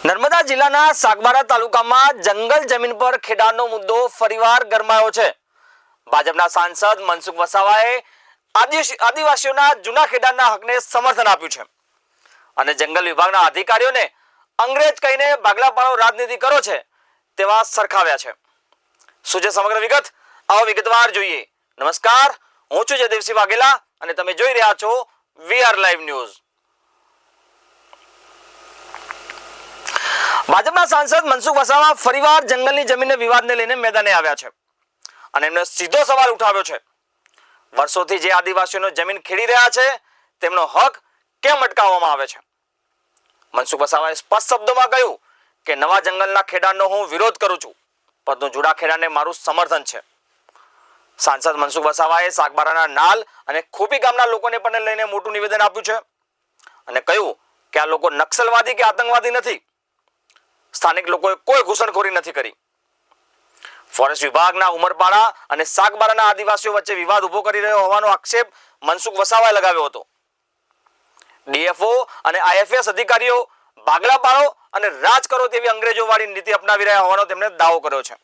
નર્મદા જિલ્લાના સાગબારા તાલુકામાં જંગલ જમીન પર ખેડાણનો મુદ્દો ફરીવાર ગરમાયો છે। ભાજપના સાંસદ મનસુખ વસાવાએ આદિવાસીઓના જૂના ખેડાણના હકને સમર્થન આપ્યું છે અને જંગલ વિભાગના અધિકારીઓને અંગ્રેજ કહીને ભાગલાપાડો રાજનીતિ કરો છે તેવા સરખાવ્યા છે। શું છે સમગ્ર વિગત, આવો વિગતવાર જોઈએ। નમસ્કાર, હું છું જયદેવસિંહ વાઘેલા અને તમે જોઈ રહ્યા છો વીઆર લાઈવ ન્યૂઝ। ભાજપના સાંસદ મનસુખ વસાવા ફરીવાર જંગલની જમીનના વિવાદને લઈને મેદાને આવ્યા છે અને એમણે સીધો સવાલ ઉઠાવ્યો છે। વર્ષોથી જે આદિવાસીઓનો જમીન ખેડી રહ્યા છે તેમનો હક કેમ અટકાવવામાં આવે છે? મનસુખ વસાવાએ સ્પષ્ટ શબ્દોમાં કહ્યું કે નવા જંગલના ખેડાણનો હું વિરોધ કરું છું, પરંતુ જૂના ખેડાણને મારું સમર્થન છે। સાંસદ મનસુખ વસાવાએ સાગબારાના નાલ અને ખોપી ગામના લોકોને પણ લઈને મોટું નિવેદન આપ્યું છે અને કહ્યું કે આ લોકો નક્સલવાદી કે આતંકવાદી નથી। સ્થાનિક લોકોએ કોઈ ઘૂસણખોરી નથી કરી। ફોરેસ્ટ વિભાગના ઉમરપાડા અને સાગબારાના આદિવાસીઓ વચ્ચે વિવાદ ઉભો કરી રહ્યો હોવાનો આક્ષેપ મનસુખ વસાવાએ લગાવ્યો હતો। ડીએફઓ અને આઈએફએસ અધિકારીઓ ભાગલા પાડો અને રાજ કરો તેવી અંગ્રેજોવાળી નીતિ અપનાવી રહ્યા હોવાનો તેમણે દાવો કર્યો છે।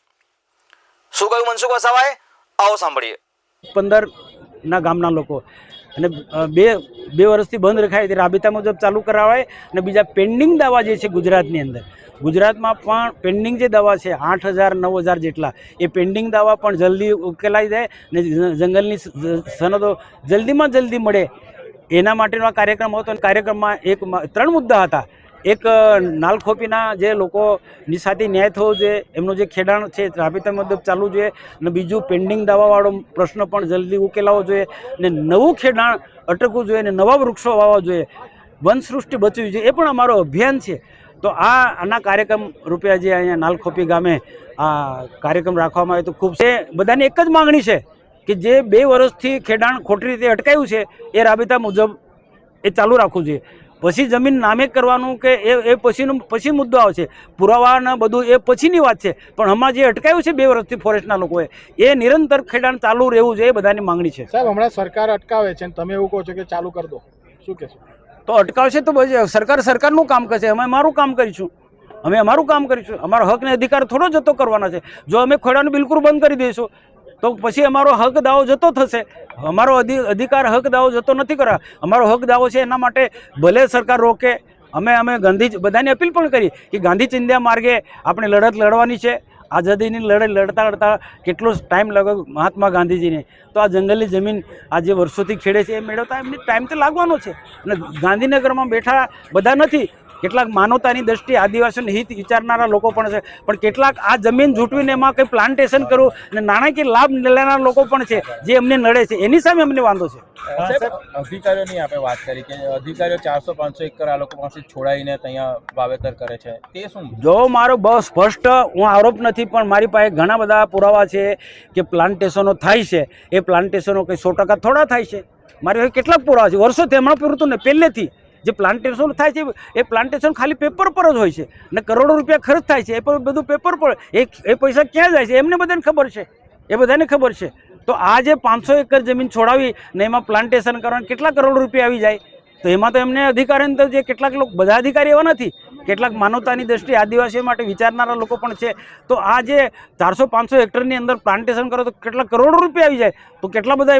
શું કહ્યું મનસુખ વસાવાએ, આવો સાંભળીએ। 15 ના ગામના લોકો અને બે વર્ષથી બંધ રખાય તે રાબેતા મુજબ ચાલુ કરાવાય અને બીજા પેન્ડિંગ દાવા જે છે ગુજરાતની અંદર, ગુજરાતમાં પણ પેન્ડિંગ જે દાવા છે 8,000 9,000 જેટલા, એ પેન્ડિંગ દાવા પણ જલ્દી ઉકેલાઈ જાય અને જંગલની સનદો જલ્દીમાં જલ્દી મળે એના માટેનો આ કાર્યક્રમ હતો। કાર્યક્રમમાં 3 મુદ્દા હતા। એક નાલખોપીના જે લોકોની સાથે ન્યાય થવો જોઈએ, એમનો જે ખેડાણ છે રાબેતા મુજબ ચાલવું જોઈએ અને બીજું પેન્ડિંગ દાવાવાળો પ્રશ્ન પણ જલ્દી ઉકેલાવો જોઈએ અને નવું ખેડાણ અટકવું જોઈએ અને નવા વૃક્ષો વાવવા જોઈએ, વનસૃષ્ટિ બચવી જોઈએ, એ પણ અમારો અભિયાન છે। તો આના કાર્યક્રમ રૂપે જે અહીંયા નાલખોપી ગામે આ કાર્યક્રમ રાખવામાં આવ્યો તો ખૂબ છે। બધાની એક જ માંગણી છે કે જે 2 વર્ષથી ખેડાણ ખોટી રીતે અટકાયું છે એ રાબેતા મુજબ એ ચાલુ રાખવું જોઈએ। પછી જમીન નામે કરવાનું કે એ પછી મુદ્દો આવશે, પુરાવાના બધું એ પછીની વાત છે, પણ હમણાં જે અટકાયું છે 2 વર્ષથી ફોરેસ્ટના લોકોએ એ નિરંતર ખેડાણ ચાલુ રહેવું જોઈએ, બધાની માંગણી છે। સાહેબ, હમણાં સરકાર અટકાવે છે અને તમે એવું કહો છો કે ચાલુ કરી દો, શું કહેશો? તો અટકાવશે તો સરકારનું કામ કરશે, અમે અમારું કામ કરીશું, અમે અમારું કામ કરીશું। અમારો હક ને અધિકાર થોડો જતો કરવાના છે। જો અમે ખેડાણ બિલકુલ બંધ કરી દઈશું તો પછી અમારો હક દાવો જતો થશે। અમારો અધિકાર હક દાવો જતો નથી કરવા, અમારો હક દાવો છે એના માટે ભલે સરકાર રોકે, અમે બધાને અપીલ પણ કરી કે ગાંધી ચિંધ્યા માર્ગે આપણે લડત લડવાની છે। આઝાદીની લડત લડતા કેટલો ટાઈમ લાગ્યો મહાત્મા ગાંધીજીને, તો આ જંગલની જમીન આ જે વર્ષોથી ખેડે છે એ મેળવતા એમને ટાઈમ તો લાગવાનો છે અને ગાંધીનગરમાં બેઠા બધા નથી, કેટલાક માનવતાની દ્રષ્ટિએ આદિવાસીઓને હિત વિચારનારા લોકો પણ છે, પણ કેટલાક આ જમીન ઝૂંટવીને એમાં કંઈ પ્લાન્ટેશન કરવું અને નાણાકીય લાભ લેનારા લોકો પણ છે જે એમને નડે છે, એની સામે અમને વાંધો છે। અધિકારીઓની આપણે વાત કરી કે અધિકારીઓ 400-500 એકર આ લોકો પાસે છોડાઈને ત્યાં વાવેતર કરે છે, તે શું? જો મારો બહુ સ્પષ્ટ હું આરોપ નથી, પણ મારી પાસે ઘણા બધા પુરાવા છે કે પ્લાન્ટેશનો થાય છે। એ પ્લાન્ટેશનો કંઈ 100% થોડા થાય છે, મારી પાસે કેટલાક પુરાવા છે, વર્ષોથી હમણાં પૂરતું ને પહેલેથી જે પ્લાન્ટેશન થાય છે એ પ્લાન્ટેશન ખાલી પેપર પર જ હોય છે અને કરોડો રૂપિયા ખર્ચ થાય છે, એ પણ બધું પેપર પર, એ પૈસા ક્યાં જાય છે એમને બધાને ખબર છે, એ બધાને ખબર છે। તો આ જે 500 એકર જમીન છોડાવી ને એમાં પ્લાન્ટેશન કરવાના કેટલા કરોડ રૂપિયા આવી જાય, તો એમાં તો એમને અધિકારી તો જે કેટલાક લોકો, બધા અધિકારી એવા નથી, કેટલાક માનવતાની દ્રષ્ટિએ આદિવાસીઓ માટે વિચારનારા લોકો પણ છે। તો આ જે 400-500 હેક્ટરની અંદર પ્લાન્ટેશન કરો તો કેટલા કરોડો રૂપિયા આવી જાય, તો કેટલા બધા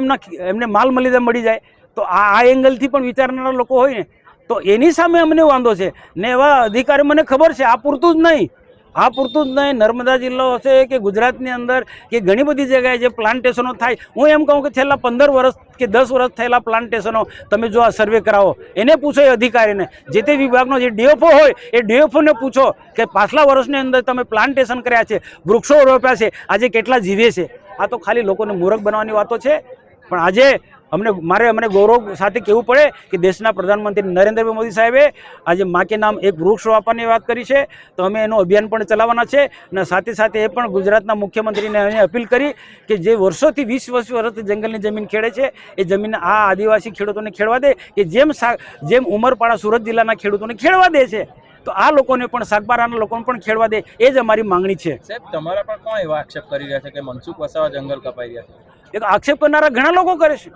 એમને માલ મળી જાય। તો આ એંગલથી પણ વિચારનારા લોકો હોય ને, તો એની સામે અમને વાંધો છે ને એવા અધિકારી મને ખબર છે। આ પૂરતું જ નહીં, નર્મદા જિલ્લો હશે કે ગુજરાતની અંદર કે ઘણી બધી જગ્યાએ જે પ્લાન્ટેશનો થાય, હું એમ કહું કે છેલ્લા 15 વર્ષ કે 10 વર્ષ થયેલા પ્લાન્ટેશનો તમે જો આ સર્વે કરાવો, એને પૂછો એ અધિકારીને, જે તે વિભાગનો જે ડીએફઓ હોય એ ડીએફઓને પૂછો કે પાછલા વર્ષની અંદર તમે પ્લાન્ટેશન કર્યા છે, વૃક્ષો રોપ્યા છે, આજે કેટલા જીવે છે। આ તો ખાલી લોકોને મૂર્ખ બનાવવાની વાતો છે, પણ આજે અમને ગૌરવ સાથે કહેવું પડે કે દેશના પ્રધાનમંત્રી નરેન્દ્રભાઈ મોદી સાહેબે આજે માં કે નામ એક વૃક્ષ વાવવાની વાત કરી છે, તો અમે એનું અભિયાન પણ ચલાવવાના છે અને સાથે સાથે એ પણ ગુજરાતના મુખ્યમંત્રીને અમે અપીલ કરી કે જે વર્ષોથી 20 વર્ષથી જંગલની જમીન ખેડે છે એ જમીન આ આદિવાસી ખેડૂતોને ખેડવા દે કે જેમ ઉમરપાડા સુરત જિલ્લાના ખેડૂતોને ખેડવા દે છે, તો આ લોકોને પણ સાગબારાના લોકોને પણ ખેડવા દે, એ જ અમારી માંગણી છે। સાહેબ, તમારા પર કોણ એવા આક્ષેપ કરી રહ્યા છે કે મનસુખ વસાવા જંગલ કપાઈ રહ્યા છે? એ તો આક્ષેપ કરનારા ઘણા લોકો કરે છે।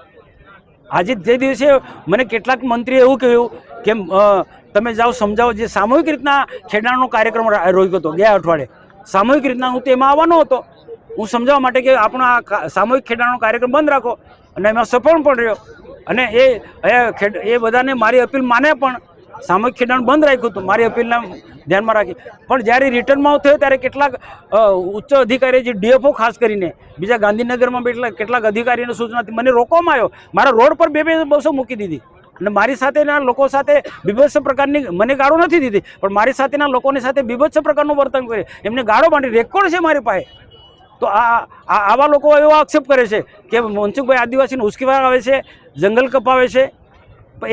આજે જે દિવસે મને કેટલાક મંત્રીએ એવું કહ્યું કે તમે જાઓ સમજાવો. જે સામૂહિક રીતના ખેડાણનો કાર્યક્રમ રોક્યો હતો ગયા અઠવાડિયે, સામૂહિક રીતના હું તેમાં આવવાનો હતો. હું સમજાવવા માટે કે આપણો આ સામૂહિક ખેડાણનો કાર્યક્રમ બંધ રાખો, અને એમાં સફળ પણ રહ્યો. અને એ બધાને મારી અપીલ માને પણ સામૂહિક ખેડાણ બંધ રાખ્યું હતું, મારી અપીલને ધ્યાનમાં રાખી. પણ જ્યારે રિટર્નમાં થયો ત્યારે કેટલાક ઉચ્ચ અધિકારી, જે ડીએફઓ ખાસ કરીને, બીજા ગાંધીનગરમાં કેટલાક અધિકારીઓની સૂચનાથી મને રોકવામાં આવ્યો. મારા રોડ પર બે બસો મૂકી દીધી, અને મારી સાથેના લોકો સાથે બીભત્સ પ્રકારની, મને ગાળો નથી દીધી, પણ મારી સાથેના લોકોની સાથે બીભત્સ પ્રકારનું વર્તન કરે. એમને ગાળો માંડી, રેકોર્ડ છે મારી પાસે. તો આવા લોકો એવો આક્ષેપ કરે છે કે મનસુખભાઈ આદિવાસીને ઉશ્કેરવા આવે છે, જંગલ કપાવે છે.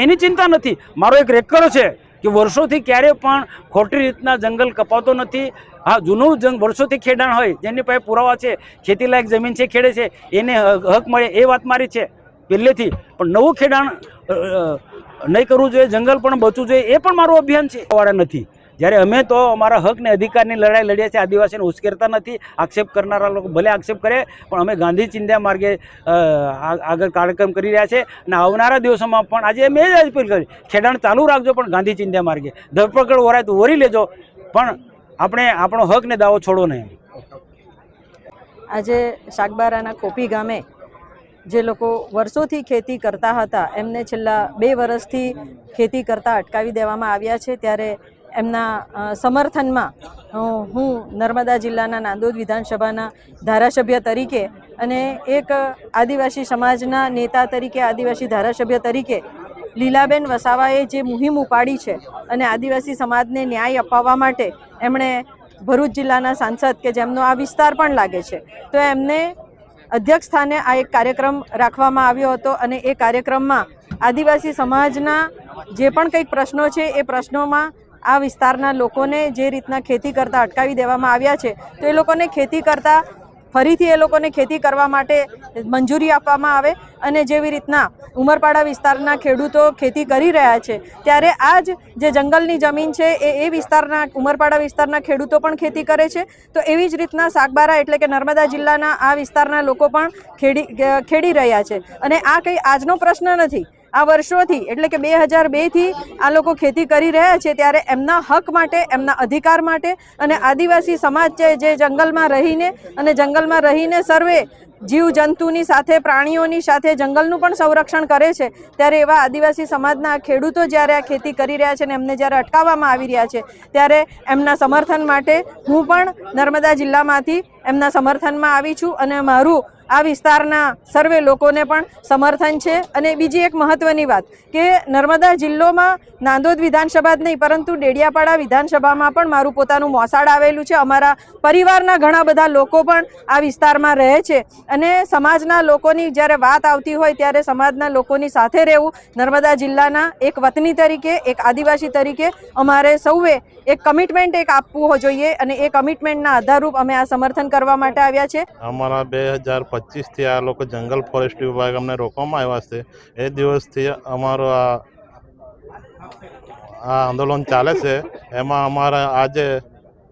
એની ચિંતા નથી. મારો એક રેકોર્ડ છે કે વર્ષોથી ક્યારેય પણ ખોટી રીતના જંગલ કપાતો નથી. હા, જૂનું વર્ષોથી ખેડાણ હોય, જેની પાસે પુરાવા છે, ખેતીલાયક જમીન છે, ખેડે છે, એને હક મળે, એ વાત મારી છે પહેલેથી. પણ નવું ખેડાણ નહીં કરવું જોઈએ, જંગલ પણ બચવું જોઈએ, એ પણ મારું અભિયાન છે. વાળા નથી. જ્યારે અમે તો અમારા હક ને અધિકારની લડાઈ લડ્યા છે, આદિવાસીને ઉશ્કેરતા નથી. આક્ષેપ કરનારા લોકો ભલે આક્ષેપ કરે, પણ અમે ગાંધી ચિંધ્યા માર્ગે આગળ કાર્યક્રમ કરી રહ્યા છે. અને આવનારા દિવસોમાં પણ આજે મેં જ અપીલ કરી, ખેડાણ ચાલુ રાખજો, પણ ગાંધી ચિંધ્યા માર્ગે ધરપકડ વરાય તો વરી લેજો, પણ આપણે આપણો હક ને દાવો છોડો નહીં. આજે સાગબારાના ખોપી ગામે જે લોકો વર્ષોથી ખેતી કરતા હતા, એમને છેલ્લા 2 વર્ષથી ખેતી કરતા અટકાવી દેવામાં આવ્યા છે. ત્યારે એમના સમર્થનમાં હું નર્મદા જિલ્લાના નાંદોદ વિધાનસભાના ધારાસભ્ય તરીકે અને એક આદિવાસી સમાજના નેતા તરીકે, આદિવાસી ધારાસભ્ય તરીકે લીલાબેન વસાવાએ જે મુહિમ ઉપાડી છે અને આદિવાસી સમાજને ન્યાય અપાવવા માટે એમણે ભરૂચ જિલ્લાના સાંસદ, કે જેમનો આ વિસ્તાર પણ લાગે છે, તો એમને અધ્યક્ષ સ્થાને આ એક કાર્યક્રમ રાખવામાં આવ્યો હતો. અને એ કાર્યક્રમમાં આદિવાસી સમાજના જે પણ કંઈક પ્રશ્નો છે, એ પ્રશ્નોમાં આ વિસ્તારના લોકોને જે રીતના ખેતી કરતા અટકાવી દેવામાં આવ્યા છે, તો એ લોકોને ખેતી કરતા ફરીથી એ લોકોને ખેતી કરવા માટે મંજૂરી આપવામાં આવે. અને જેવી રીતના ઉમરપાડા વિસ્તારના ખેડૂતો ખેતી કરી રહ્યા છે, ત્યારે આ જ જે જંગલની જમીન છે એ વિસ્તારના, ઉમરપાડા વિસ્તારના ખેડૂતો પણ ખેતી કરે છે. તો એવી જ રીતના સાગબારા એટલે કે નર્મદા જિલ્લાના આ વિસ્તારના લોકો પણ ખેડી રહ્યા છે. અને આ કંઈ આજનો પ્રશ્ન નથી, આ વર્ષોથી એટલે કે 2002થી આ લોકો ખેતી કરી રહ્યા છે. ત્યારે એમના હક માટે, એમના અધિકાર માટે, અને આદિવાસી સમાજ છે જે જંગલમાં રહીને સર્વે જીવજંતુની સાથે, પ્રાણીઓની સાથે જંગલનું પણ સંરક્ષણ કરે છે. ત્યારે એવા આદિવાસી સમાજના ખેડૂતો જ્યારે આ ખેતી કરી રહ્યા છે અને એમને જ્યારે અટકાવવામાં આવી રહ્યા છે, ત્યારે એમના સમર્થન માટે હું પણ નર્મદા જિલ્લામાંથી એમના સમર્થનમાં આવી છું. અને મારું આ વિસ્તારના સર્વે લોકોને પણ સમર્થન છે. અને બીજી એક મહત્વની વાત કે નર્મદા જિલ્લોમાં નાંદોદ વિધાનસભા જ નહીં, પરંતુ ડેડિયાપાડા વિધાનસભામાં પણ મારું પોતાનું મોસાળ આવેલું છે. અમારા પરિવારના ઘણા બધા લોકો પણ આ વિસ્તારમાં રહે છે. અને સમાજના લોકોની જ્યારે વાત આવતી હોય, ત્યારે સમાજના લોકોની સાથે રહેવું, નર્મદા જિલ્લાના એક વતની તરીકે, એક આદિવાસી તરીકે અમારે સૌએ એક કમિટમેન્ટ આપવું જોઈએ. અને એ કમિટમેન્ટના આધારરૂપ અમે આ સમર્થન કરવા માટે આવ્યા છે. અમારા 2025થી આ લોકો જંગલ ફોરેસ્ટ વિભાગ અમને રોકવામાં આવ્યા છે. એ દિવસથી અમારો આ આંદોલન ચાલે છે. એમાં અમારા આજે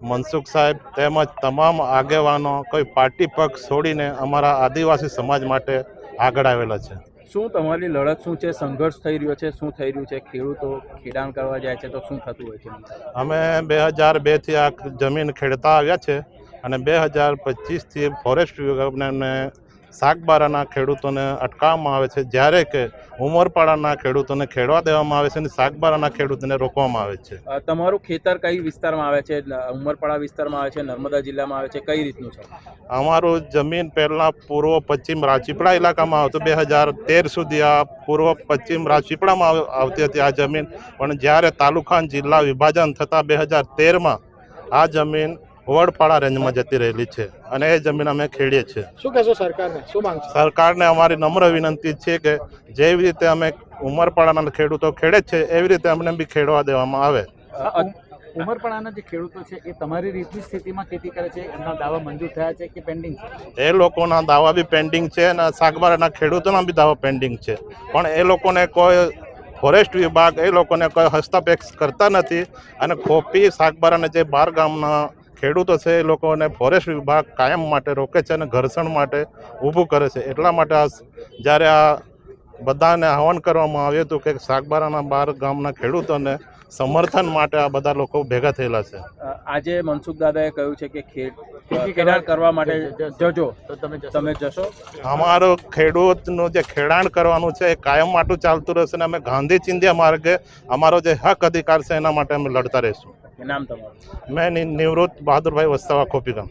મનસુખ સાહેબ તેમજ તમામ આગેવાનો કોઈ પાર્ટી પક્ષ છોડીને અમારા આદિવાસી સમાજ માટે આગળ આવેલા છે. શું તમારી લડત શું છે? સંઘર્ષ થઈ રહ્યો છે? શું થઈ રહ્યું છે? ખેડૂતો ખેડાણ કરવા જાય છે તો શું થતું હોય છે? અમે 2002થી આ જમીન ખેડતા આવ્યા છે, અને 2025થી ફોરેસ્ટ વિભાગને સાગબારાના ખેડૂતોને અટકાવવામાં આવે છે, જ્યારે કે ઉમરપાડાના ખેડૂતોને ખેડવા દેવામાં આવે છે અને સાગબારાના ખેડૂતોને રોકવામાં આવે છે. તમારું ખેતર કઈ વિસ્તારમાં આવે છે? ઉમરપાડા વિસ્તારમાં આવે છે, નર્મદા જિલ્લામાં આવે છે, કઈ રીતનું છે? અમારું જમીન પહેલાં પૂર્વ પશ્ચિમ રાજપીપળા ઇલાકામાં આવતું. 2013 સુધી આ પૂર્વ પશ્ચિમ રાજપીપળામાં આવતી હતી આ જમીન. પણ જ્યારે તાલુકા જિલ્લા વિભાજન થતાં 2013માં આ જમીન વડપાડા રેન્જમાં જતી રહેલી છે, અને એ જમીન અમે ખેડીએ છીએ. શું કહેશો સરકારને? શું માંગ છે? સરકારને અમારી નમ્ર વિનંતી છે કે જેવી રીતે અમે ઉમરપાડાના ખેડૂતો ખેડે છે, એવી રીતે અમને બી ખેડવા દેવામાં આવે. ઉમરપાડાના જે ખેડૂતો છે એ તમારી રીતની સ્થિતિમાં ખેતી કરે છે, એમના દાવા મંજૂર થયા છે કે પેન્ડિંગ છે? એ લોકોના દાવા બી પેન્ડિંગ છે, અને સાગબારાના ખેડૂતોના બી દાવા પેન્ડિંગ છે. પણ એ લોકોને કોઈ ફોરેસ્ટ વિભાગ એ લોકોને કોઈ હસ્તક્ષેપ કરતા નથી. અને ખોપી સાગબારાના જે 12 ગામના ખેડૂતો છે એ લોકોને ફોરેસ્ટ વિભાગ કાયમ માટે રોકે છે અને ઘર્ષણ માટે ઊભું કરે છે. એટલા માટે જ્યારે આ બધાને આહવાન કરવામાં આવ્યું હતું કે સાગબારાના 12 ગામના ખેડૂતોને સમર્થન માટે આ બધા લોકો ભેગા થયેલા છે. આજે મનસુખ દાદાએ કહ્યું છે કે ખેડાણ કરવા માટે જજો, તો તમે જશો? અમારો ખેડૂતનું જે ખેડાણ કરવાનું છે એ કાયમ માટે ચાલતું રહેશે અને અમે ગાંધી ચિંધ્યા માર્ગે અમારો જે હક અધિકાર છે એના માટે અમે લડતા રહીશું. નામ તમારું? મેં નિવૃત્ત બહાદુરભાઈ વસ્તાવા, ખોપીગામ.